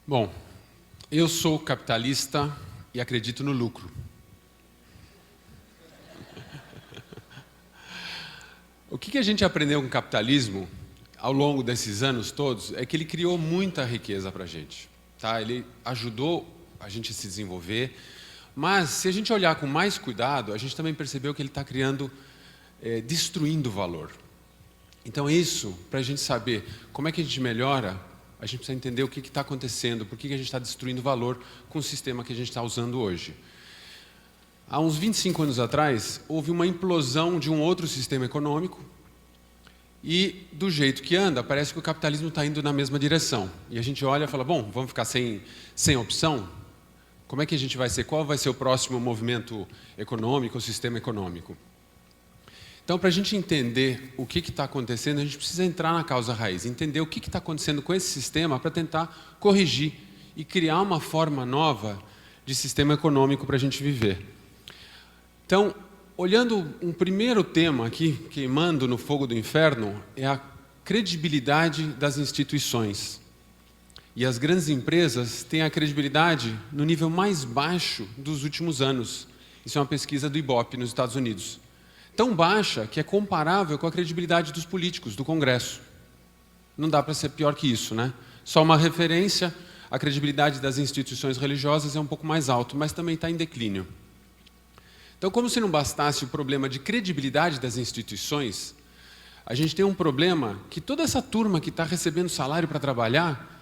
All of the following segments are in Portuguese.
Bom, eu sou capitalista e acredito no lucro. O que a gente aprendeu com o capitalismo ao longo desses anos todos é que ele criou muita riqueza para a gente. Tá? Ele ajudou a gente a se desenvolver, mas se a gente olhar com mais cuidado, a gente também percebeu que ele está destruindo valor. Então isso, para a gente saber como é que a gente melhora, a gente precisa entender o que está acontecendo, por que a gente está destruindo valor com o sistema que a gente está usando hoje. Há uns 25 anos atrás, houve uma implosão de um outro sistema econômico e, do jeito que anda, parece que o capitalismo está indo na mesma direção. E a gente olha e fala, bom, vamos ficar sem opção? Como é que a gente vai ser? Qual vai ser o próximo movimento econômico, o sistema econômico? Então, para a gente entender o que está acontecendo, a gente precisa entrar na causa raiz, entender o que está acontecendo com esse sistema para tentar corrigir e criar uma forma nova de sistema econômico para a gente viver. Então, olhando um primeiro tema aqui, queimando no fogo do inferno, é a credibilidade das instituições. E as grandes empresas têm a credibilidade no nível mais baixo dos últimos anos. Isso é uma pesquisa do Ibope nos Estados Unidos. Tão baixa que é comparável com a credibilidade dos políticos, do Congresso. Não dá para ser pior que isso, né? Só uma referência, a credibilidade das instituições religiosas é um pouco mais alto, mas também está em declínio. Então, como se não bastasse o problema de credibilidade das instituições, a gente tem um problema que toda essa turma que está recebendo salário para trabalhar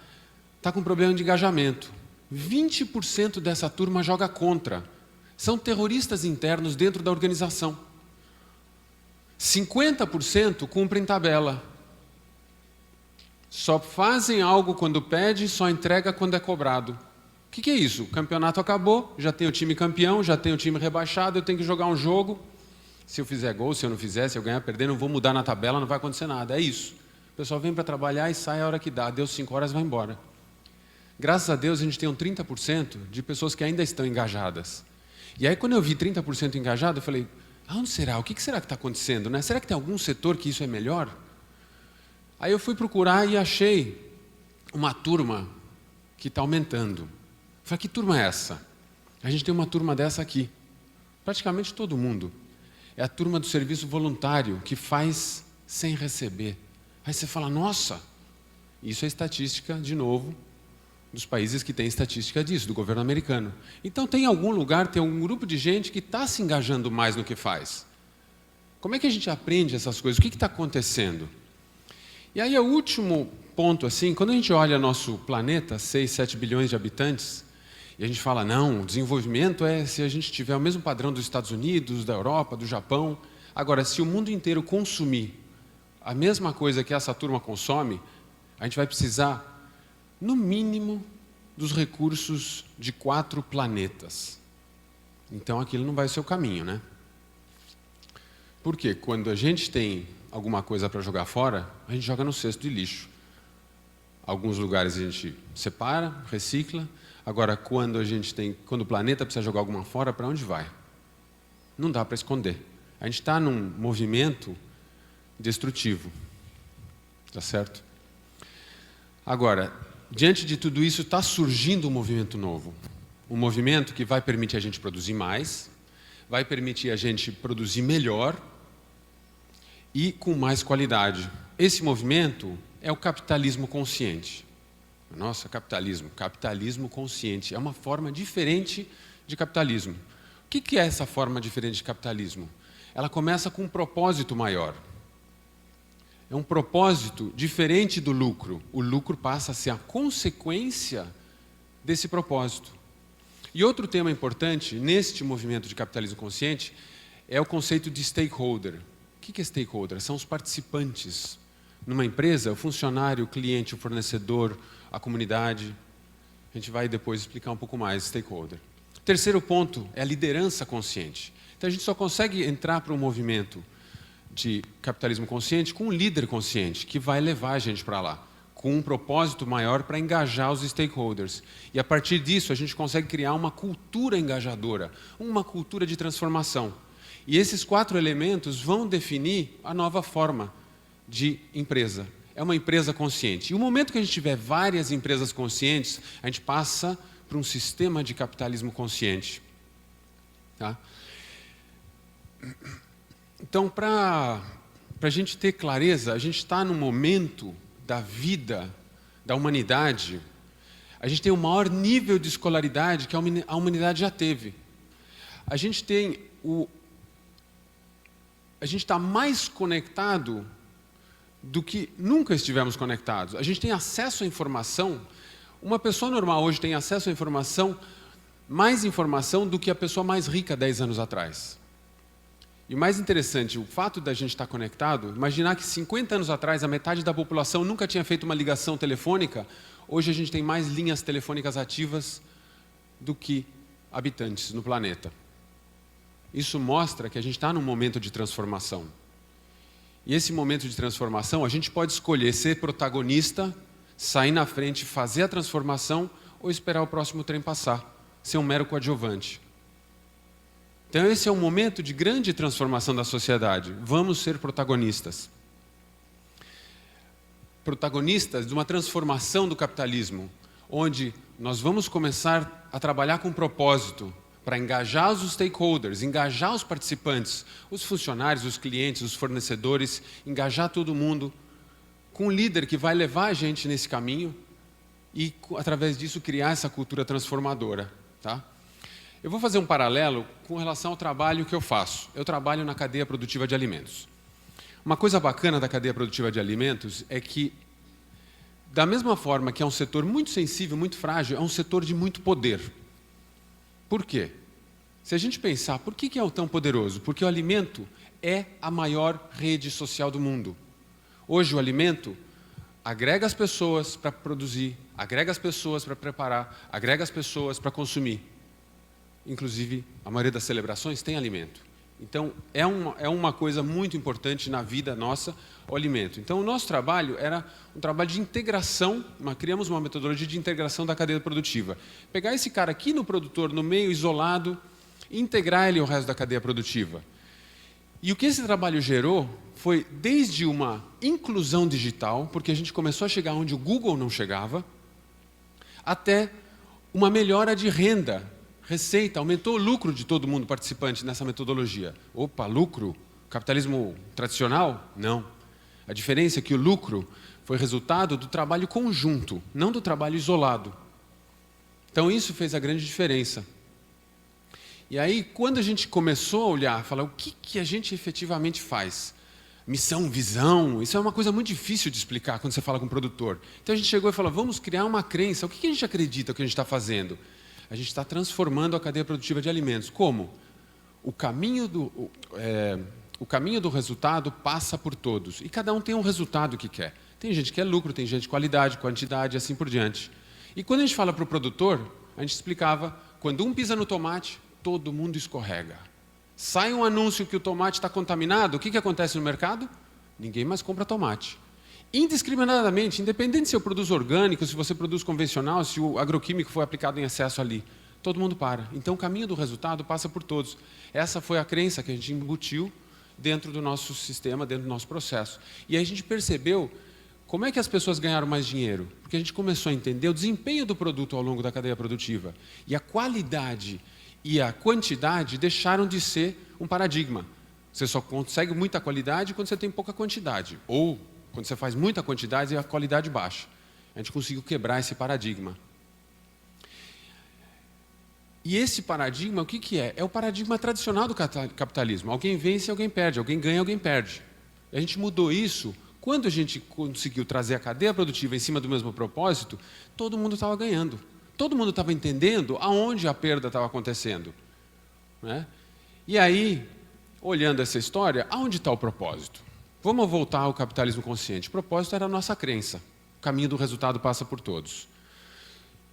está com problema de engajamento. 20% dessa turma joga contra. São terroristas internos dentro da organização. 50% cumprem tabela. Só fazem algo quando pede, só entrega quando é cobrado. O que é isso? O campeonato acabou, já tem o time campeão, já tem o time rebaixado, eu tenho que jogar um jogo. Se eu fizer gol, se eu não fizer, se eu ganhar, perder, não vou mudar na tabela, não vai acontecer nada. É isso. O pessoal vem para trabalhar e sai a hora que dá. Deu 5 horas, vai embora. Graças a Deus, a gente tem um 30% de pessoas que ainda estão engajadas. E aí, quando eu vi 30% engajado, eu falei, aonde será? O que será que está acontecendo? Né? Será que tem algum setor que isso é melhor? Aí eu fui procurar e achei uma turma que está aumentando. Eu falei, que turma é essa? A gente tem uma turma dessa aqui. Praticamente todo mundo. É a turma do serviço voluntário, que faz sem receber. Aí você fala, nossa, isso é estatística, de novo, dos países que têm estatística disso, do governo americano. Então, tem algum lugar, tem um grupo de gente que está se engajando mais no que faz. Como é que a gente aprende essas coisas? O que está acontecendo? E aí, o último ponto, assim, quando a gente olha nosso planeta, 6, 7 bilhões de habitantes, e a gente fala, não, o desenvolvimento é se a gente tiver o mesmo padrão dos Estados Unidos, da Europa, do Japão. Agora, se o mundo inteiro consumir a mesma coisa que essa turma consome, a gente vai precisar no mínimo, dos recursos de 4 planetas. Então, aquilo não vai ser o caminho, né? Porque quando a gente tem alguma coisa para jogar fora, a gente joga no cesto de lixo. Alguns lugares a gente separa, recicla. Agora, quando o planeta precisa jogar alguma fora, para onde vai? Não dá para esconder. A gente está num movimento destrutivo. Tá certo? Agora, diante de tudo isso, está surgindo um movimento novo. Um movimento que vai permitir a gente produzir mais, vai permitir a gente produzir melhor e com mais qualidade. Esse movimento é o capitalismo consciente. Nossa, capitalismo consciente. É uma forma diferente de capitalismo. O que é essa forma diferente de capitalismo? Ela começa com um propósito maior. É um propósito diferente do lucro. O lucro passa a ser a consequência desse propósito. E outro tema importante neste movimento de capitalismo consciente é o conceito de stakeholder. O que é stakeholder? São os participantes. Numa empresa, o funcionário, o cliente, o fornecedor, a comunidade. A gente vai depois explicar um pouco mais stakeholder. Terceiro ponto é a liderança consciente. Então a gente só consegue entrar para um movimento de capitalismo consciente com um líder consciente que vai levar a gente para lá, com um propósito maior para engajar os stakeholders. E a partir disso a gente consegue criar uma cultura engajadora, uma cultura de transformação. E esses 4 elementos vão definir a nova forma de empresa. é uma empresa consciente. E o momento que a gente tiver várias empresas conscientes, a gente passa para um sistema de capitalismo consciente. Tá? Então, para a gente ter clareza, a gente está num momento da vida da humanidade, a gente tem o maior nível de escolaridade que a humanidade já teve. A gente está mais conectado do que nunca estivemos conectados. A gente tem acesso à informação. Uma pessoa normal hoje tem acesso à informação, mais informação do que a pessoa mais rica 10 anos atrás. E o mais interessante, o fato da gente estar conectado, imaginar que 50 anos atrás a metade da população nunca tinha feito uma ligação telefônica, hoje a gente tem mais linhas telefônicas ativas do que habitantes no planeta. Isso mostra que a gente está num momento de transformação. E esse momento de transformação, a gente pode escolher ser protagonista, sair na frente, fazer a transformação ou esperar o próximo trem passar, ser um mero coadjuvante. Então esse é um momento de grande transformação da sociedade. Vamos ser protagonistas. Protagonistas de uma transformação do capitalismo, onde nós vamos começar a trabalhar com propósito, para engajar os stakeholders, engajar os participantes, os funcionários, os clientes, os fornecedores, engajar todo mundo com um líder que vai levar a gente nesse caminho e, através disso, criar essa cultura transformadora. Tá? Eu vou fazer um paralelo com relação ao trabalho que eu faço. Eu trabalho na cadeia produtiva de alimentos. Uma coisa bacana da cadeia produtiva de alimentos é que, da mesma forma que é um setor muito sensível, muito frágil, é um setor de muito poder. Por quê? Se a gente pensar, por que é tão poderoso? Porque o alimento é a maior rede social do mundo. Hoje o alimento agrega as pessoas para produzir, agrega as pessoas para preparar, agrega as pessoas para consumir. Inclusive, a maioria das celebrações tem alimento. Então, é uma coisa muito importante na vida nossa, o alimento. Então, o nosso trabalho era um trabalho de integração, criamos uma metodologia de integração da cadeia produtiva. Pegar esse cara aqui no produtor, no meio isolado, e integrar ele ao resto da cadeia produtiva. E o que esse trabalho gerou foi desde uma inclusão digital, porque a gente começou a chegar onde o Google não chegava, até uma melhora de renda, receita, aumentou o lucro de todo mundo participante nessa metodologia. Opa, lucro? Capitalismo tradicional? Não. A diferença é que o lucro foi resultado do trabalho conjunto, não do trabalho isolado. Então isso fez a grande diferença. E aí, quando a gente começou a olhar, falar o que a gente efetivamente faz? Missão, visão, isso é uma coisa muito difícil de explicar quando você fala com o produtor. Então a gente chegou e falou, vamos criar uma crença. O que a gente acredita que a gente está fazendo? A gente está transformando a cadeia produtiva de alimentos. Como? O caminho do resultado passa por todos. E cada um tem um resultado que quer. Tem gente que quer lucro, tem gente qualidade, quantidade e assim por diante. E quando a gente fala para o produtor, a gente explicava, quando um pisa no tomate, todo mundo escorrega. Sai um anúncio que o tomate está contaminado, o que acontece no mercado? Ninguém mais compra tomate. Indiscriminadamente, independente se eu produzo orgânico, se você produz convencional, se o agroquímico foi aplicado em excesso ali, todo mundo para. Então o caminho do resultado passa por todos. Essa foi a crença que a gente embutiu dentro do nosso sistema, dentro do nosso processo. E aí a gente percebeu como é que as pessoas ganharam mais dinheiro. Porque a gente começou a entender o desempenho do produto ao longo da cadeia produtiva. E a qualidade e a quantidade deixaram de ser um paradigma. Você só consegue muita qualidade quando você tem pouca quantidade. Ou quando você faz muita quantidade e a qualidade baixa. A gente conseguiu quebrar esse paradigma. E esse paradigma, o que é? É o paradigma tradicional do capitalismo. Alguém vence, alguém perde. Alguém ganha, alguém perde. A gente mudou isso. Quando a gente conseguiu trazer a cadeia produtiva em cima do mesmo propósito, todo mundo estava ganhando. Todo mundo estava entendendo aonde a perda estava acontecendo. Né? E aí, olhando essa história, aonde está o propósito? Vamos voltar ao capitalismo consciente. O propósito era a nossa crença. O caminho do resultado passa por todos.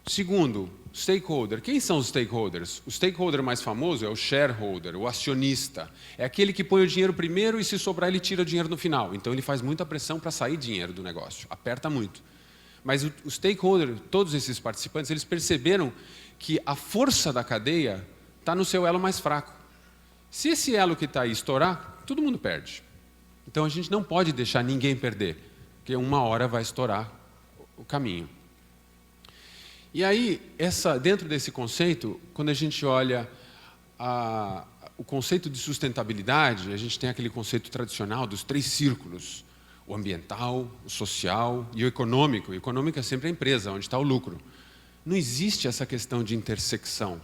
Segundo, stakeholder. Quem são os stakeholders? O stakeholder mais famoso é o shareholder, o acionista. É aquele que põe o dinheiro primeiro e, se sobrar, ele tira o dinheiro no final. Então, ele faz muita pressão para sair dinheiro do negócio. Aperta muito. Mas o stakeholder, todos esses participantes, eles perceberam que a força da cadeia está no seu elo mais fraco. Se esse elo que está aí estourar, todo mundo perde. Então a gente não pode deixar ninguém perder. porque uma hora vai estourar o caminho. E aí, dentro desse conceito, quando a gente olha o conceito de sustentabilidade, a gente tem aquele conceito tradicional dos 3 círculos: o ambiental, o social e o econômico. O econômico é sempre a empresa, onde está o lucro. Não existe essa questão de intersecção.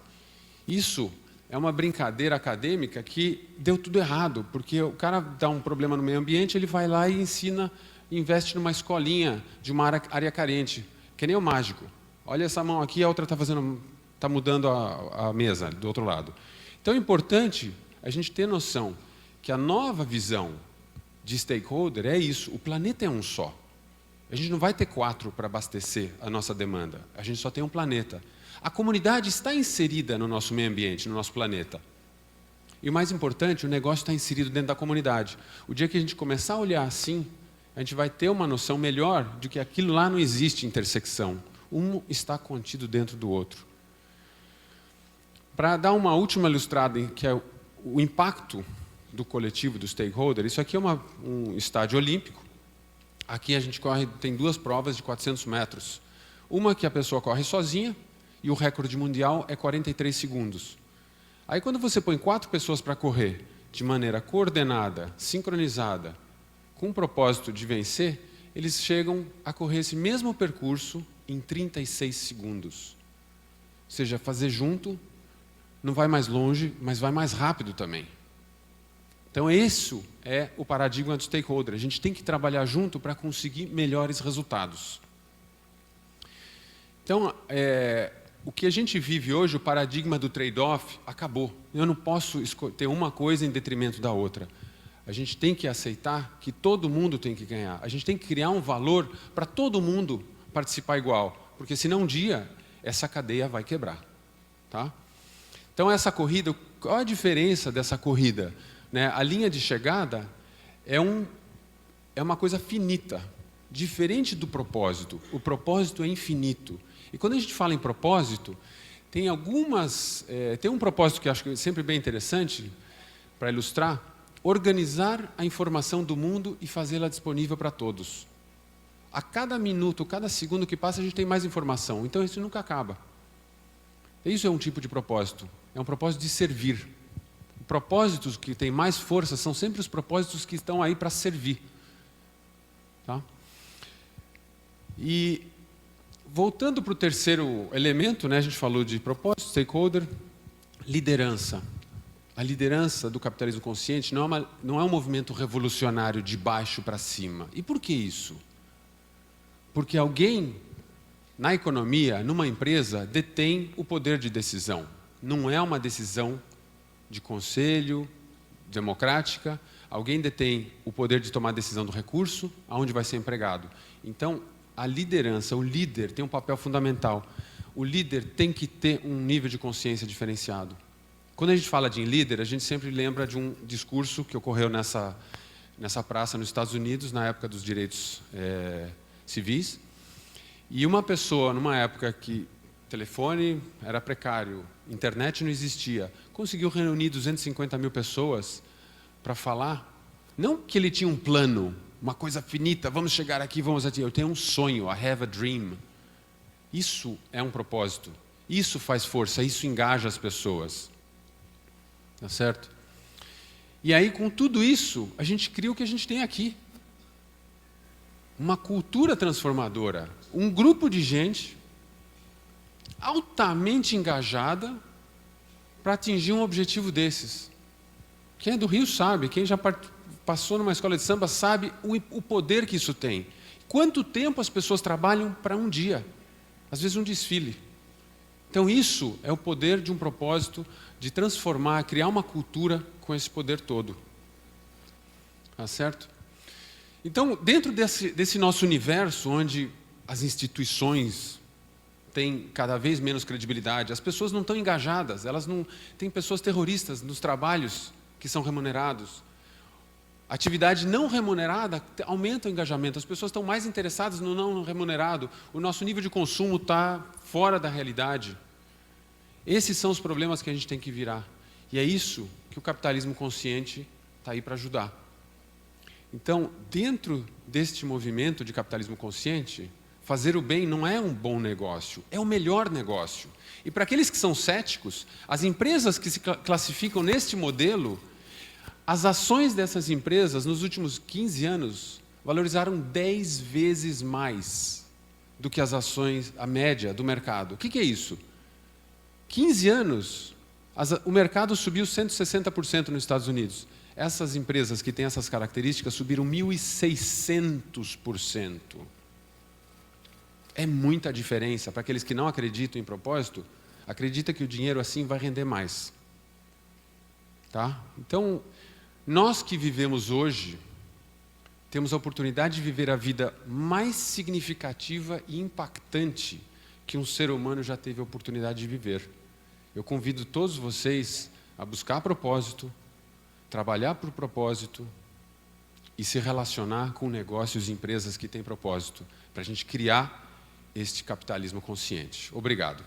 Isso é uma brincadeira acadêmica que deu tudo errado, porque o cara dá um problema no meio ambiente, ele vai lá e investe numa escolinha de uma área carente, que nem o mágico. Olha essa mão aqui, a outra está mudando a mesa do outro lado. Então é importante a gente ter noção que a nova visão de stakeholder é isso: o planeta é um só. A gente não vai ter 4 para abastecer a nossa demanda, a gente só tem um planeta. A comunidade está inserida no nosso meio ambiente, no nosso planeta. E o mais importante, o negócio está inserido dentro da comunidade. O dia que a gente começar a olhar assim, a gente vai ter uma noção melhor de que aquilo lá não existe intersecção. Um está contido dentro do outro. Para dar uma última ilustrada, que é o impacto do coletivo, do stakeholder, isso aqui é um estádio olímpico. Aqui a gente tem 2 provas de 400 metros. Uma que a pessoa corre sozinha, e o recorde mundial é 43 segundos. Aí quando você põe 4 pessoas para correr de maneira coordenada, sincronizada, com o propósito de vencer, eles chegam a correr esse mesmo percurso em 36 segundos. Ou seja, fazer junto não vai mais longe, mas vai mais rápido também. Então, esse é o paradigma do stakeholder. A gente tem que trabalhar junto para conseguir melhores resultados. Então, o que a gente vive hoje, o paradigma do trade-off, acabou. Eu não posso ter uma coisa em detrimento da outra. A gente tem que aceitar que todo mundo tem que ganhar. A gente tem que criar um valor para todo mundo participar igual. Porque senão um dia essa cadeia vai quebrar. Tá? Então, essa corrida, qual a diferença dessa corrida? A linha de chegada é uma coisa finita, diferente do propósito. O propósito é infinito. E quando a gente fala em propósito, tem um propósito que eu acho que é sempre bem interessante, para ilustrar: organizar a informação do mundo e fazê-la disponível para todos. A cada minuto, cada segundo que passa, a gente tem mais informação, então isso nunca acaba. Isso é um tipo de propósito, é um propósito de servir. Propósitos que têm mais força são sempre os propósitos que estão aí para servir. Tá? E, voltando para o terceiro elemento, a gente falou de propósito, stakeholder, liderança. A liderança do capitalismo consciente não é um movimento revolucionário de baixo para cima. E por que isso? Porque alguém, na economia, numa empresa, detém o poder de decisão. Não é uma decisão de conselho, democrática. Alguém detém o poder de tomar a decisão do recurso, aonde vai ser empregado. Então, a liderança, o líder, tem um papel fundamental. O líder tem que ter um nível de consciência diferenciado. Quando a gente fala de líder, a gente sempre lembra de um discurso que ocorreu nessa praça nos Estados Unidos, na época dos direitos civis. E uma pessoa, numa época que telefone era precário, internet não existia, conseguiu reunir 250 mil pessoas para falar. Não que ele tinha um plano, uma coisa finita, vamos chegar aqui, vamos aqui. Eu tenho um sonho, I have a dream. Isso é um propósito. Isso faz força, isso engaja as pessoas. Tá certo? E aí, com tudo isso, a gente cria o que a gente tem aqui. Uma cultura transformadora. Um grupo de gente altamente engajada para atingir um objetivo desses. Quem é do Rio sabe, quem já passou numa escola de samba sabe o poder que isso tem. Quanto tempo as pessoas trabalham para um dia? Às vezes um desfile. Então isso é o poder de um propósito de transformar, criar uma cultura com esse poder todo. Tá certo? Então, dentro desse nosso universo, onde as instituições têm cada vez menos credibilidade, as pessoas não estão engajadas, tem pessoas terroristas nos trabalhos que são remunerados. Atividade não remunerada aumenta o engajamento, as pessoas estão mais interessadas no não remunerado, o nosso nível de consumo está fora da realidade. Esses são os problemas que a gente tem que virar. E é isso que o capitalismo consciente está aí para ajudar. Então, dentro deste movimento de capitalismo consciente, fazer o bem não é um bom negócio, é o melhor negócio. E para aqueles que são céticos, as empresas que se classificam neste modelo, as ações dessas empresas nos últimos 15 anos valorizaram 10 vezes mais do que as ações, a média do mercado. O que é isso? 15 anos, o mercado subiu 160% nos Estados Unidos. Essas empresas que têm essas características subiram 1.600%. É muita diferença. Para aqueles que não acreditam em propósito, acredita que o dinheiro assim vai render mais. Tá? Então, nós que vivemos hoje, temos a oportunidade de viver a vida mais significativa e impactante que um ser humano já teve a oportunidade de viver. Eu convido todos vocês a buscar propósito, trabalhar por propósito e se relacionar com negócios e empresas que têm propósito, para a gente criar este capitalismo consciente. Obrigado.